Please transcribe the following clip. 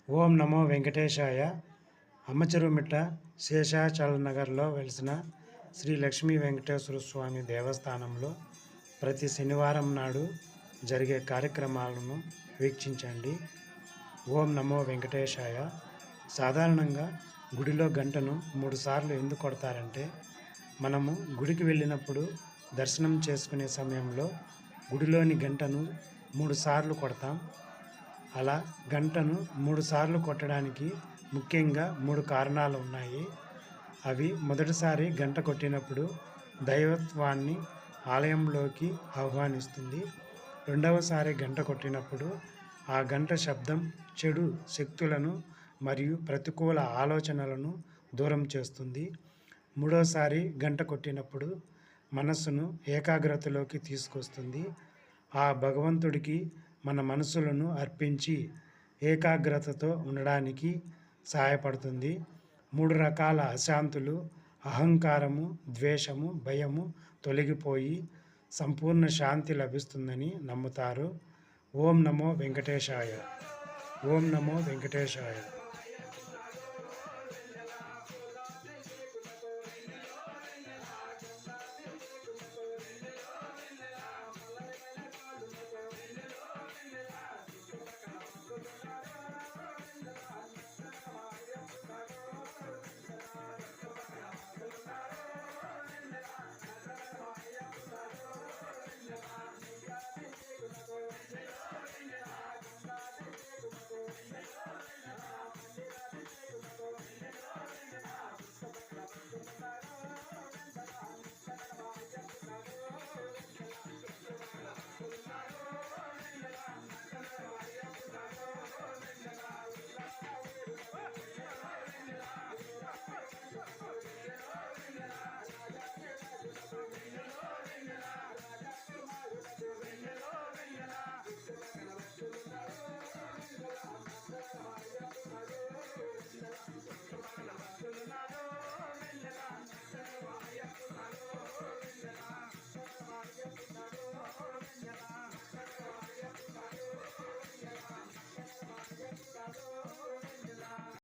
ఓం నమో వెంకటేశాయ. అమ్మచెరువుమిట్ట శేషాచలనగర్లో వెలిసిన శ్రీ లక్ష్మీ వెంకటేశ్వర స్వామి దేవస్థానంలో ప్రతి శనివారం నాడు జరిగే కార్యక్రమాలను వీక్షించండి. ఓం నమో వెంకటేశాయ. సాధారణంగా గుడిలో గంటను 3 సార్లు ఎందుకు కొడతారంటే, మనము గుడికి వెళ్ళినప్పుడు దర్శనం చేసుకునే సమయంలో గుడిలోని గంటను 3 సార్లు కొడతాం. అలా గంటను 3 సార్లు కొట్టడానికి ముఖ్యంగా 3 కారణాలు ఉన్నాయి. అవి: మొదటిసారి గంట కొట్టినప్పుడు దైవత్వాన్ని ఆలయంలోకి ఆహ్వానిస్తుంది. రెండవసారి గంట కొట్టినప్పుడు ఆ గంట శబ్దం చెడు శక్తులను మరియు ప్రతికూల ఆలోచనలను దూరం చేస్తుంది. మూడోసారి గంట కొట్టినప్పుడు మనస్సును ఏకాగ్రతలోకి తీసుకొస్తుంది. ఆ భగవంతుడికి మన మనసులను అర్పించి ఏకాగ్రతతో ఉండడానికి సహాయపడుతుంది. 3 రకాల అశాంతులు, అహంకారము, ద్వేషము, భయము తొలగిపోయి సంపూర్ణ శాంతి లభిస్తుందని నమ్ముతారు. ఓం నమో వెంకటేశాయ. ఓం నమో వెంకటేశాయ.